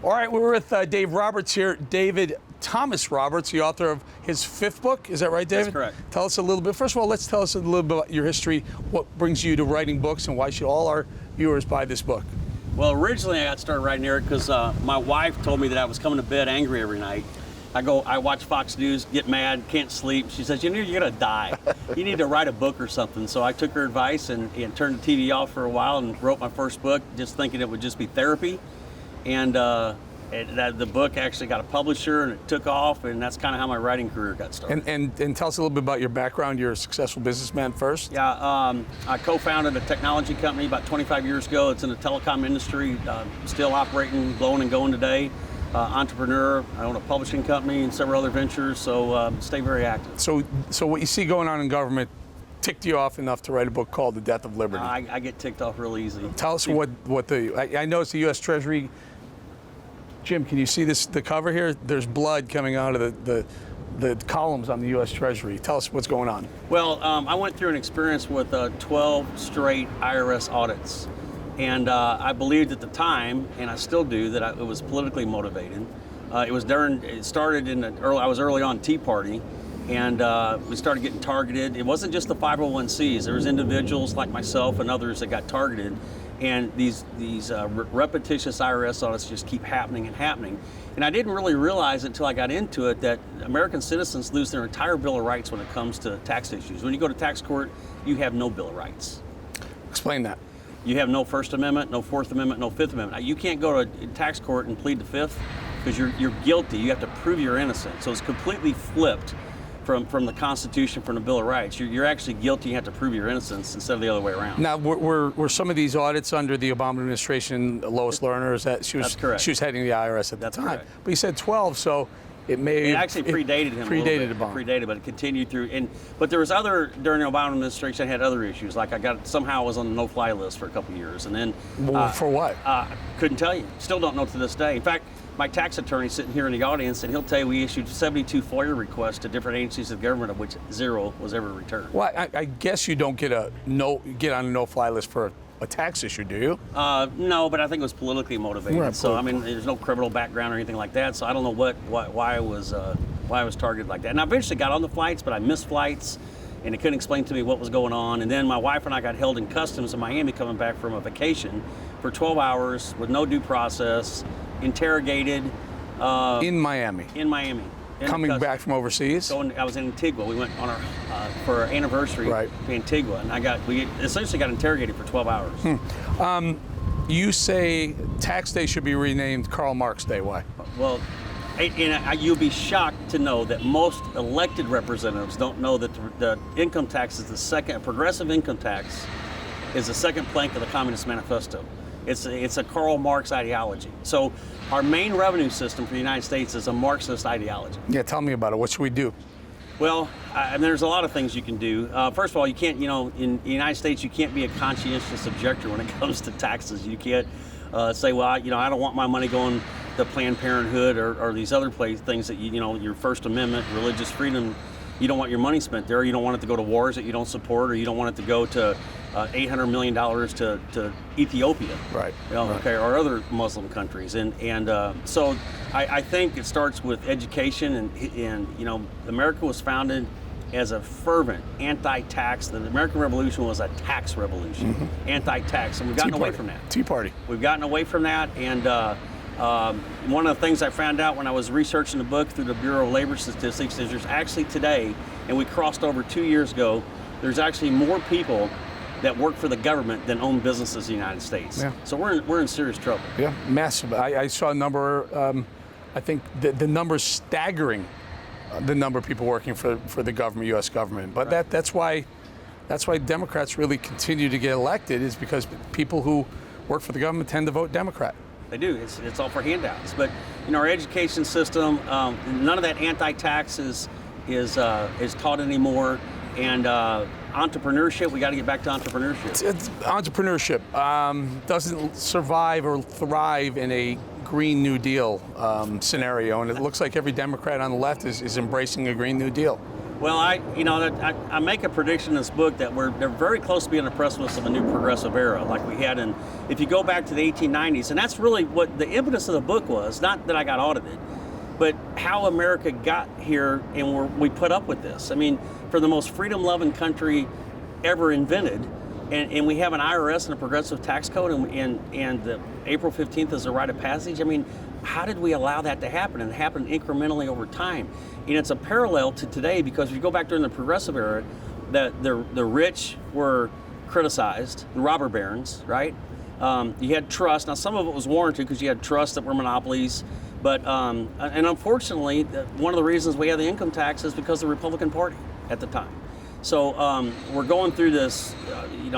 All right, we're with Dave Roberts here. David Thomas Roberts, the author of his 5th book. Is that right, David? That's correct. Tell us a little bit. First of all, let's tell us a little bit about your history. What brings you to writing books, and why should all our viewers buy this book? Well, originally I got started writing here because my wife told me that I was coming to bed angry every night. I watch Fox News, get mad, can't sleep. She says, you're gonna die. You need to write a book or something. So I took her advice and turned the TV off for a while and wrote my first book, just thinking it would just be therapy. And the book actually got a publisher, and it took off, and that's kind of how my writing career got started. And tell us a little bit about your background. You're a successful businessman first. Yeah, I co-founded a technology company about 25 years ago. It's in the telecom industry, still operating, blowing and going today. Entrepreneur. I own a publishing company and several other ventures, so stay very active. So what you see going on in government ticked you off enough to write a book called The Death of Liberty. I get ticked off real easy. Tell us I noticed the U.S. Treasury. Jim, can you see the cover here? There's blood coming out of the columns on the U.S. Treasury. Tell us what's going on. Well, I went through an experience with 12 straight IRS audits. And I believed at the time, and I still do, that it was politically motivated. It started I was early on Tea Party, and we started getting targeted. It wasn't just the 501c. There was individuals like myself and others that got targeted, and these repetitious IRS audits just keep happening and happening. And I didn't really realize until I got into it that American citizens lose their entire Bill of Rights when it comes to tax issues. When you go to tax court, you have no Bill of Rights. Explain that. You have no First Amendment, no Fourth Amendment, no Fifth Amendment. You can't go to tax court and plead the Fifth because you're guilty. You have to prove you're innocent. So it's completely flipped from the Constitution, from the Bill of Rights. You're actually guilty. You have to prove your innocence instead of the other way around. Now, were some of these audits under the Obama administration? Lois Lerner, That's correct. She was heading the IRS at the time. Correct. But you said 12, so it actually predated him. Predated Obama. Predated, but it continued through. But there was during the Obama administration, I had other issues. Like I was on the no-fly list for a couple of years, and then for what? Couldn't tell you. Still don't know to this day. In fact, my tax attorney's sitting here in the audience, and he'll tell you we issued 72 FOIA requests to different agencies of government, of which 0 was ever returned. Well, I guess you don't get on a no-fly list for a tax issue, do you? No, but I think it was politically motivated. Right, so I mean, there's no criminal background or anything like that. So I don't know why I was targeted like that. And I eventually got on the flights, but I missed flights, and they couldn't explain to me what was going on. And then my wife and I got held in customs in Miami, coming back from a vacation for 12 hours with no due process, interrogated. In Miami. In Miami. Coming back from overseas? I was in Antigua. We went on for our anniversary to Antigua, and we essentially got interrogated for 12 hours. You say tax day should be renamed Karl Marx Day. Why? Well, you'll be shocked to know that most elected representatives don't know that the income tax is the second, progressive income tax is the second plank of the Communist Manifesto. It's a Karl Marx ideology. So our main revenue system for the United States is a Marxist ideology. Yeah, tell me about it. What should we do? Well, there's a lot of things you can do. First of all, you can't, in the United States, you can't be a conscientious objector when it comes to taxes. You can't say, well, I don't want my money going to Planned Parenthood or these other things that, your First Amendment, religious freedom, you don't want your money spent there. You don't want it to go to wars that you don't support, or you don't want it to go to $800 million to Ethiopia, right? Okay, or other Muslim countries, and so I think it starts with education, and America was founded as a fervent anti-tax. The American Revolution was a tax revolution, anti-tax, and we've gotten away from that. Tea Party. We've gotten away from that, and one of the things I found out when I was researching the book through the Bureau of Labor Statistics is there's actually today, and we crossed over 2 years ago, there's actually more people that work for the government than own businesses in the United States. Yeah. So we're in serious trouble. Yeah, massive. I saw a number, I think the number's staggering, the number of people working for the government, U.S. government. But right. that's why Democrats really continue to get elected, is because people who work for the government tend to vote Democrat. They do. It's all for handouts. But our education system, none of that anti-tax is taught anymore. And entrepreneurship, we got to get back to entrepreneurship. Entrepreneurship doesn't survive or thrive in a Green New Deal scenario, and it looks like every Democrat on the left is embracing a Green New Deal. Well, I make a prediction in this book that they're very close to being the precipice of a new progressive era, like we had if you go back to the 1890s, and that's really what the impetus of the book was. Not that I got audited, but how America got here and we put up with this. I mean, for the most freedom-loving country ever invented, and we have an IRS and a progressive tax code, and the April 15th is a rite of passage. I mean, how did we allow that to happen? And it happened incrementally over time. And it's a parallel to today, because if you go back during the progressive era, the rich were criticized, the robber barons, right? You had trust. Now, some of it was warranted because you had trusts that were monopolies. But, and unfortunately, one of the reasons we had the income tax is because of the Republican Party at the time. So we're going through this,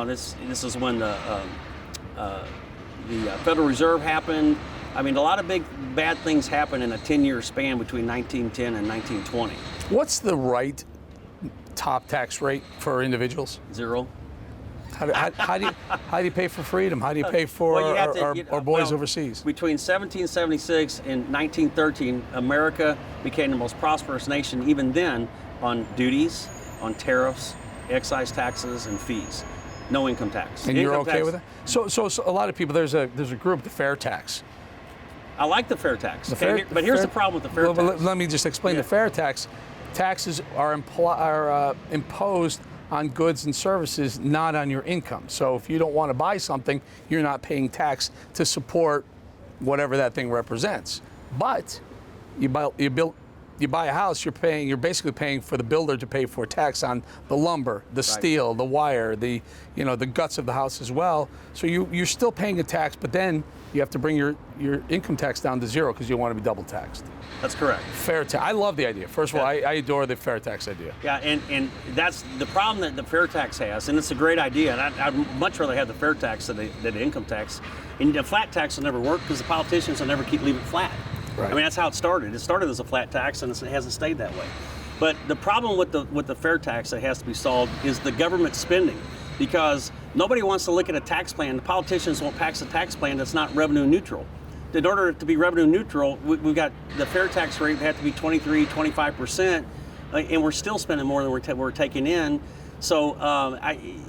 this is when the Federal Reserve happened. I mean, a lot of big bad things happened in a 10-year span between 1910 and 1920. What's the right top tax rate for individuals? 0. How do you pay for freedom? How do you pay for our boys overseas? Between 1776 and 1913, America became the most prosperous nation even then on duties, on tariffs, excise taxes, and fees. No income tax. And you're okay with it? So a lot of people, there's a group, the fair tax. I like the fair tax. But here's the problem with the fair tax. Let me just explain the fair tax. Taxes are imposed on goods and services, not on your income. So if you don't want to buy something, you're not paying tax to support whatever that thing represents. But you buy a house, you're basically paying for the builder to pay for tax on the lumber, the steel, the wire, the guts of the house as well. So you're still paying a tax, but then you have to bring your income tax down to 0 because you want to be double taxed. That's correct. Fair tax. I love the idea. First of all, I adore the fair tax idea. Yeah, and that's the problem that the fair tax has, and it's a great idea. And I'd much rather have the fair tax than the income tax. And the flat tax will never work because the politicians will never leave it flat. Right. I mean, that's how it started. It started as a flat tax, and it hasn't stayed that way. But the problem with the fair tax that has to be solved is the government spending, because nobody wants to look at a tax plan. The politicians won't pass a tax plan that's not revenue neutral. In order to be revenue neutral, we've got the fair tax rate have to be 23, 25%, and we're still spending more than we're taking in. So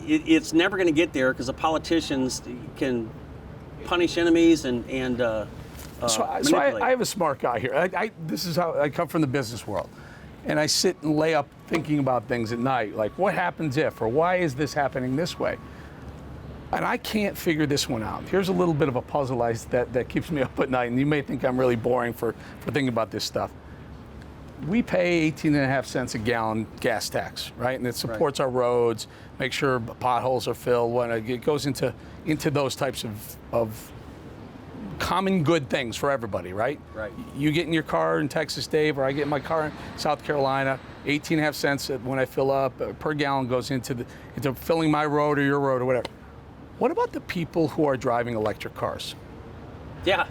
it's never going to get there because the politicians can punish enemies and So I have a smart guy here. This is how I come from the business world. And I sit and lay up thinking about things at night, like what happens if, or why is this happening this way? And I can't figure this one out. Here's a little bit of a puzzle that keeps me up at night, and you may think I'm really boring for thinking about this stuff. We pay 18.5 cents a gallon gas tax, right? And it supports our roads, make sure potholes are filled. It goes into those types of common good things for everybody, right? Right. You get in your car in Texas, Dave, or I get in my car in South Carolina, 18.5 cents when I fill up per gallon goes into filling my road or your road or whatever. What about the people who are driving electric cars? Yeah,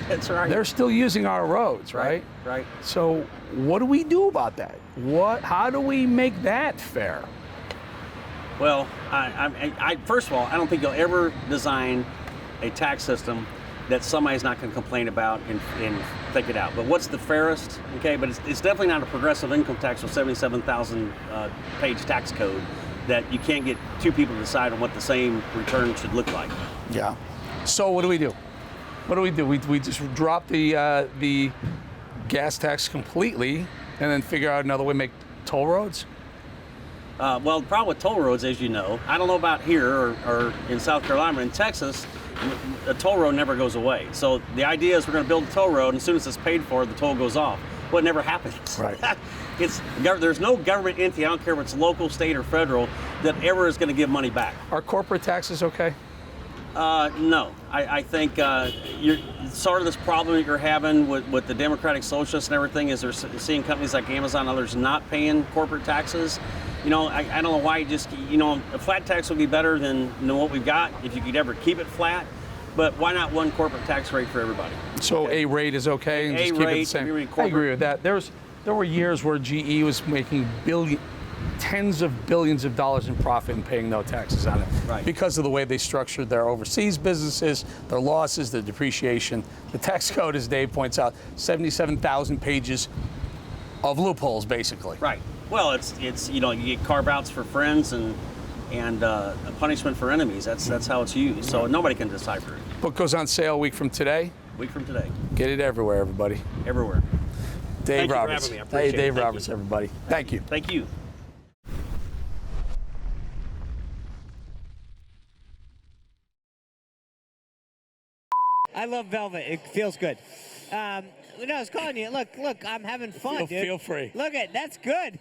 that's right. They're still using our roads, right? Right. So what do we do about that? How do we make that fair? Well, first of all, I don't think you'll ever design a tax system that somebody's not going to complain about and take it out. But what's the fairest? Okay, but it's definitely not a progressive income tax with 77,000 page tax code that you can't get two people to decide on what the same return should look like. Yeah. So what do we do? We just drop the gas tax completely and then figure out another way to make toll roads? Well, the problem with toll roads, as you know, I don't know about here or in South Carolina, but in Texas, a toll road never goes away. So the idea is we're going to build a toll road, and as soon as it's paid for, the toll goes off. Well, it never happens. Right. There's no government entity, I don't care if it's local, state, or federal, that ever is going to give money back. Are corporate taxes okay? No. I think sort of this problem that you're having with the democratic socialists and everything is they're seeing companies like Amazon and others not paying corporate taxes. I don't know why a flat tax would be better than what we've got if you could ever keep it flat. But why not one corporate tax rate for everybody? So okay. A rate is okay and just keep it the same. I agree with that. There were years where GE was making tens of billions of dollars in profit and paying no taxes on it, right, because of the way they structured their overseas businesses, their losses, their depreciation. The tax code, as Dave points out, 77,000 pages of loopholes, basically. Right. Well, it's you know, you get carve outs for friends and a punishment for enemies. That's how it's used. So nobody can decipher it. Book goes on sale a week from today. Week from today. Get it everywhere, everybody. Everywhere. Dave Thank you for Roberts. having me. I appreciate Hey, Dave it. Thank Roberts, you. everybody. Thank you. Thank you. I love velvet. It feels good. No, I was calling you. Look, I'm having fun, dude. Feel free. Look that's good.